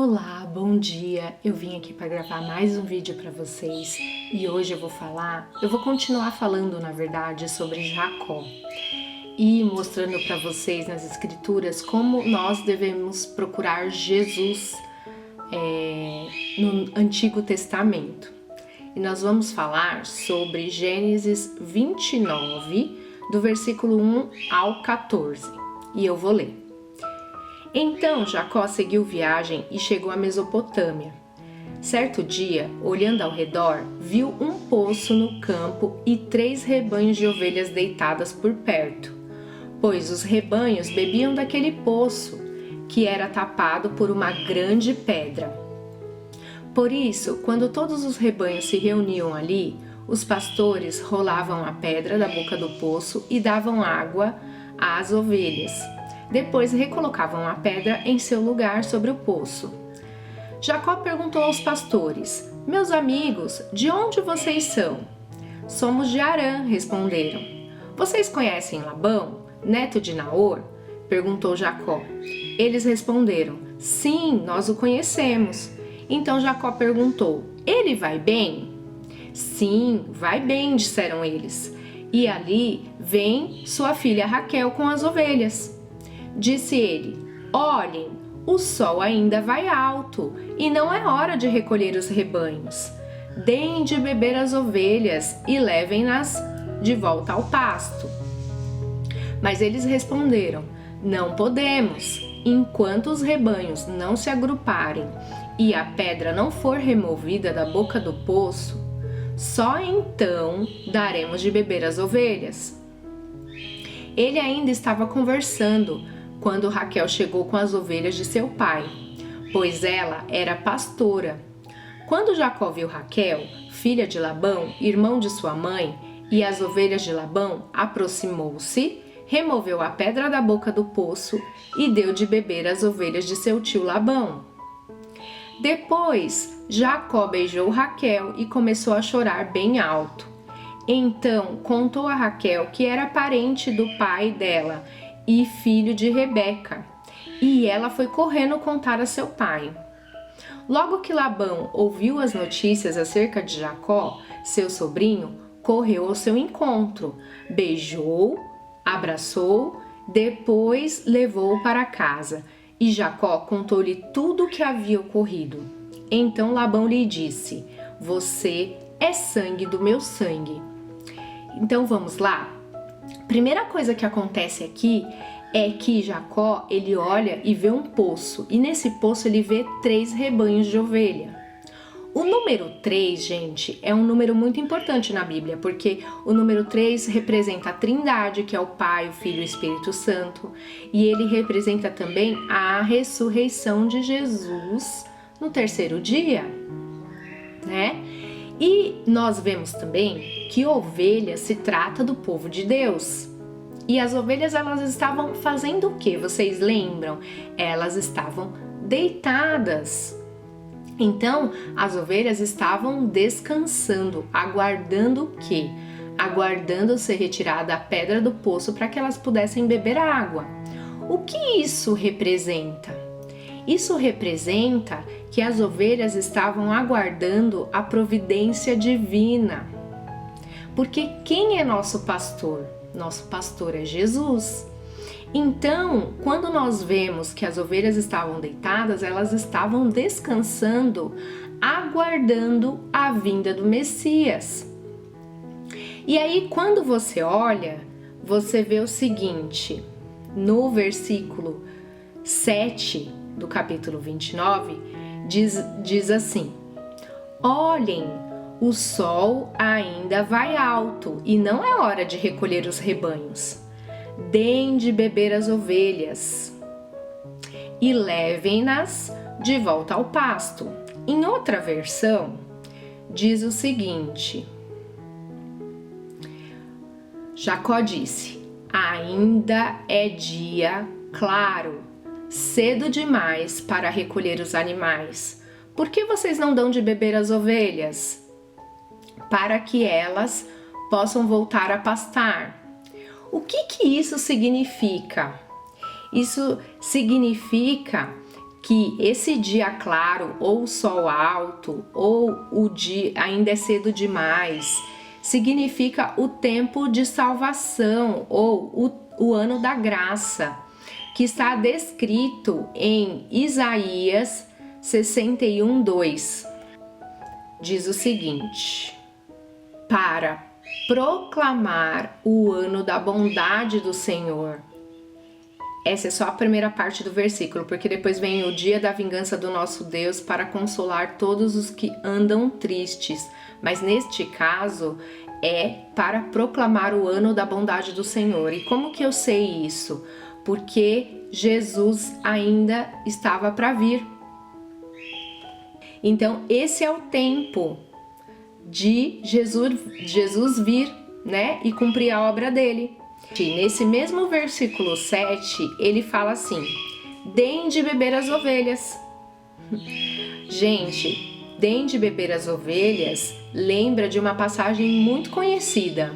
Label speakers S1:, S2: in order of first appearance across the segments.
S1: Olá, bom dia! Eu vim aqui para gravar mais um vídeo para vocês e hoje eu vou continuar falando, na verdade, sobre Jacó e mostrando para vocês nas escrituras como nós devemos procurar Jesus no Antigo Testamento. E nós vamos falar sobre Gênesis 29, do versículo 1 ao 14, e eu vou ler. Então Jacó seguiu viagem e chegou à Mesopotâmia. Certo dia, olhando ao redor, viu um poço no campo e 3 rebanhos de ovelhas deitadas por perto, pois os rebanhos bebiam daquele poço, que era tapado por uma grande pedra. Por isso, quando todos os rebanhos se reuniam ali, os pastores rolavam a pedra da boca do poço e davam água às ovelhas. Depois recolocavam a pedra em seu lugar sobre o poço. Jacó perguntou aos pastores: "Meus amigos, de onde vocês são?" "Somos de Harã", responderam. "Vocês conhecem Labão, neto de Naor?" perguntou Jacó. Eles responderam: "Sim, nós o conhecemos." Então Jacó perguntou: "Ele vai bem?" "Sim, vai bem", disseram eles. "E ali vem sua filha Raquel com as ovelhas." Disse ele: "Olhem, o sol ainda vai alto e não é hora de recolher os rebanhos. Deem de beber as ovelhas e levem-nas de volta ao pasto." Mas eles responderam: "Não podemos. Enquanto os rebanhos não se agruparem e a pedra não for removida da boca do poço, só então daremos de beber às ovelhas." Ele ainda estava conversando quando Raquel chegou com as ovelhas de seu pai, pois ela era pastora. Quando Jacó viu Raquel, filha de Labão, irmão de sua mãe, e as ovelhas de Labão, aproximou-se, removeu a pedra da boca do poço e deu de beber às ovelhas de seu tio Labão. Depois, Jacó beijou Raquel e começou a chorar bem alto. Então contou a Raquel que era parente do pai dela e filho de Rebeca, e ela foi correndo contar a seu pai. Logo que Labão ouviu as notícias acerca de Jacó, seu sobrinho, correu ao seu encontro, beijou, abraçou, depois levou-o para casa, e Jacó contou-lhe tudo o que havia ocorrido. Então Labão lhe disse: "Você é sangue do meu sangue." Então vamos lá? Primeira coisa que acontece aqui é que Jacó, ele olha e vê um poço, e nesse poço ele vê 3 rebanhos de ovelha. O número 3, gente, é um número muito importante na Bíblia, porque o número 3 representa a Trindade, que é o Pai, o Filho e o Espírito Santo, e ele representa também a ressurreição de Jesus no 3º dia, né? E nós vemos também que ovelha se trata do povo de Deus. E as ovelhas, elas estavam fazendo o quê? Vocês lembram? Elas estavam deitadas. Então, as ovelhas estavam descansando, aguardando o quê? Aguardando ser retirada a pedra do poço para que elas pudessem beber água. O que isso representa? Isso representa que as ovelhas estavam aguardando a providência divina. Porque quem é nosso pastor? Nosso pastor é Jesus. Então, quando nós vemos que as ovelhas estavam deitadas, elas estavam descansando, aguardando a vinda do Messias. E aí, quando você olha, você vê o seguinte: no versículo 7 do capítulo 29, diz assim: "Olhem, o sol ainda vai alto e não é hora de recolher os rebanhos. Deem de beber as ovelhas e levem-nas de volta ao pasto." Em outra versão, diz o seguinte: Jacó disse: "Ainda é dia claro, cedo demais para recolher os animais. Por que vocês não dão de beber às ovelhas, para que elas possam voltar a pastar?" O que isso significa? Isso significa que esse dia claro, ou o sol alto, ou o dia ainda é cedo demais, significa o tempo de salvação ou o ano da graça, que está descrito em Isaías 61:2. Diz o seguinte: para proclamar o ano da bondade do Senhor. Essa é só a primeira parte do versículo, porque depois vem o dia da vingança do nosso Deus para consolar todos os que andam tristes. Mas neste caso é para proclamar o ano da bondade do Senhor. E como que eu sei isso? Porque Jesus ainda estava para vir. Então esse é o tempo de Jesus vir, né, e cumprir a obra dele. Nesse mesmo versículo 7, ele fala assim: deem de beber as ovelhas. Gente, deem de beber as ovelhas lembra de uma passagem muito conhecida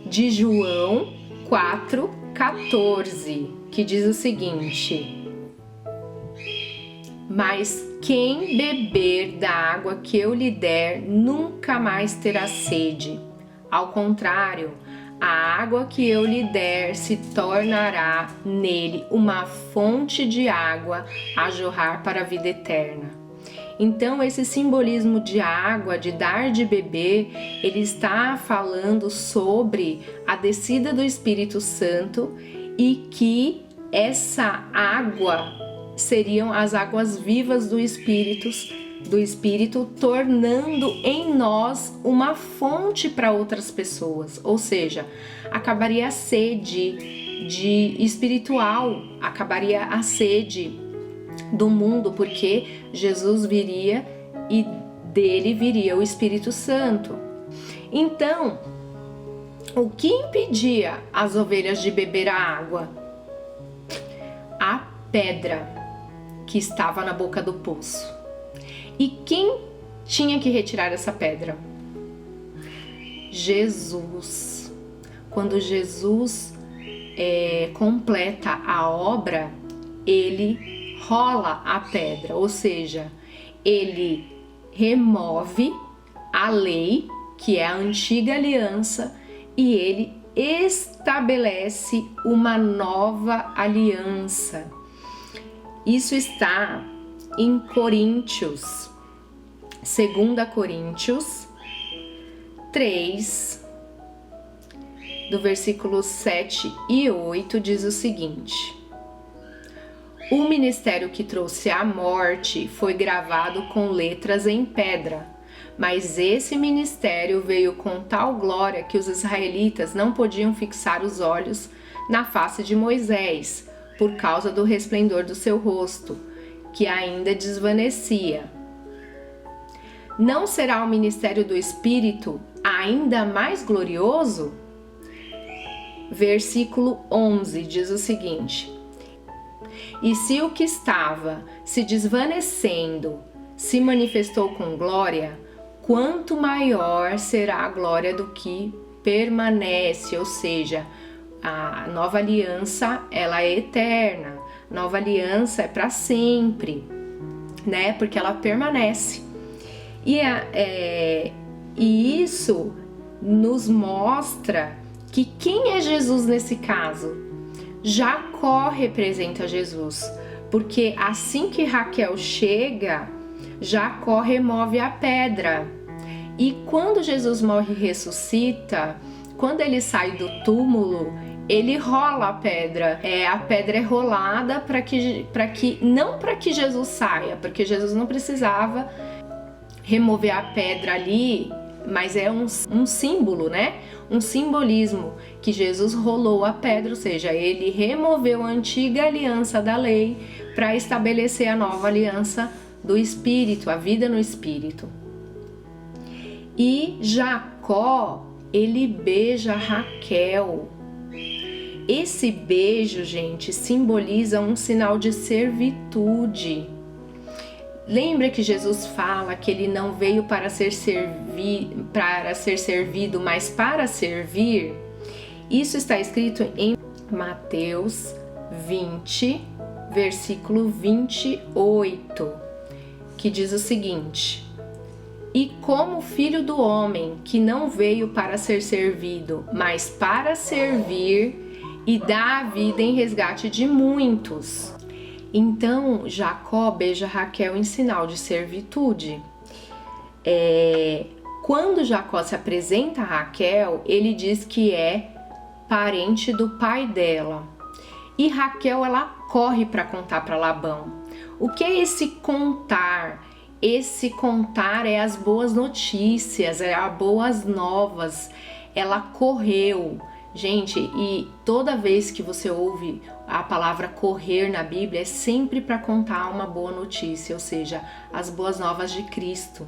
S1: de João 4:14, que diz o seguinte: mas quem beber da água que eu lhe der nunca mais terá sede. Ao contrário, a água que eu lhe der se tornará nele uma fonte de água a jorrar para a vida eterna. Então, esse simbolismo de água, de dar de beber, ele está falando sobre a descida do Espírito Santo e que essa água seriam as águas vivas do Espírito, tornando em nós uma fonte para outras pessoas. Ou seja, acabaria a sede espiritual, acabaria a sede do mundo, porque Jesus viria e dele viria o Espírito Santo. Então, o que impedia as ovelhas de beber a água? A pedra que estava na boca do poço. E quem tinha que retirar essa pedra? Jesus. Quando Jesus completa a obra, ele rola a pedra, ou seja, ele remove a lei, que é a antiga aliança, e ele estabelece uma nova aliança. Isso está em Coríntios, 2 Coríntios 3, do versículo 7 e 8, diz o seguinte: o ministério que trouxe a morte foi gravado com letras em pedra, mas esse ministério veio com tal glória que os israelitas não podiam fixar os olhos na face de Moisés, por causa do resplendor do seu rosto, que ainda desvanecia. Não será o ministério do Espírito ainda mais glorioso? Versículo 11 diz o seguinte: e se o que estava se desvanecendo se manifestou com glória, quanto maior será a glória do que permanece, ou seja, a nova aliança, ela é eterna. Nova aliança é para sempre, né? Porque ela permanece. E isso nos mostra que quem é Jesus nesse caso? Jacó representa Jesus, porque assim que Raquel chega, Jacó remove a pedra. E quando Jesus morre e ressuscita, quando ele sai do túmulo, ele rola a pedra. A pedra é rolada não para que Jesus saia, porque Jesus não precisava remover a pedra ali, mas é um símbolo, né? Um simbolismo que Jesus rolou a pedra, ou seja, ele removeu a antiga aliança da lei para estabelecer a nova aliança do Espírito, a vida no Espírito. E Jacó, ele beija Raquel. Esse beijo, gente, simboliza um sinal de servitude. Lembra que Jesus fala que ele não veio para ser servido, mas para servir? Isso está escrito em Mateus 20, versículo 28, que diz o seguinte: E como o Filho do Homem, que não veio para ser servido, mas para servir e dar a vida em resgate de muitos. Então Jacó beija Raquel em sinal de servitude. Quando Jacó se apresenta a Raquel, ele diz que é parente do pai dela. E Raquel, ela corre para contar para Labão. O que é esse contar? Esse contar é as boas notícias, é as boas novas. Ela correu. Gente, e toda vez que você ouve a palavra correr na Bíblia, é sempre para contar uma boa notícia, ou seja, as boas novas de Cristo.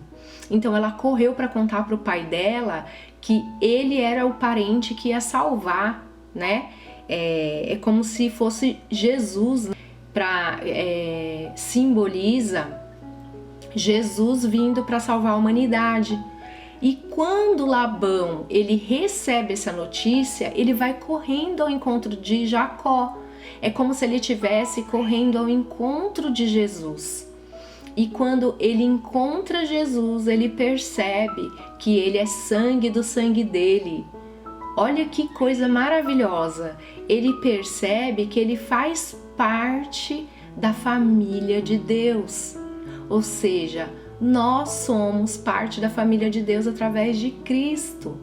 S1: Então ela correu para contar para o pai dela que ele era o parente que ia salvar, né? É como se fosse Jesus, né? Simboliza Jesus vindo para salvar a humanidade. E quando Labão ele recebe essa notícia, ele vai correndo ao encontro de Jacó. É como se ele estivesse correndo ao encontro de Jesus. E quando ele encontra Jesus, ele percebe que ele é sangue do sangue dele. Olha que coisa maravilhosa! Ele percebe que ele faz parte da família de Deus. Ou seja, nós somos parte da família de Deus através de Cristo.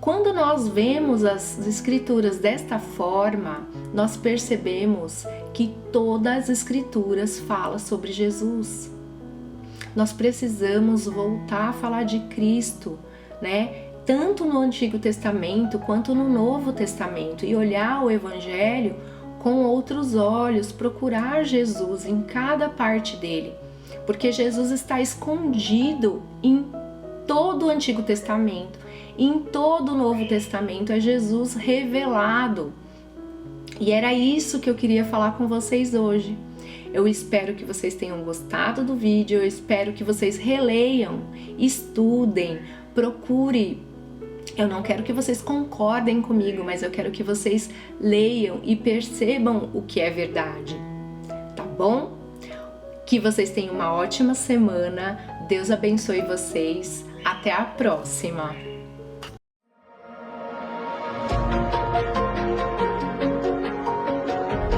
S1: Quando nós vemos as Escrituras desta forma, nós percebemos que todas as Escrituras falam sobre Jesus. Nós precisamos voltar a falar de Cristo, né? Tanto no Antigo Testamento quanto no Novo Testamento, e olhar o Evangelho com outros olhos, procurar Jesus em cada parte dele. Porque Jesus está escondido em todo o Antigo Testamento, em todo o Novo Testamento é Jesus revelado. E era isso que eu queria falar com vocês hoje. Eu espero que vocês tenham gostado do vídeo, eu espero que vocês releiam, estudem, procurem. Eu não quero que vocês concordem comigo, mas eu quero que vocês leiam e percebam o que é verdade. Tá bom? Que vocês tenham uma ótima semana. Deus abençoe vocês. Até a próxima!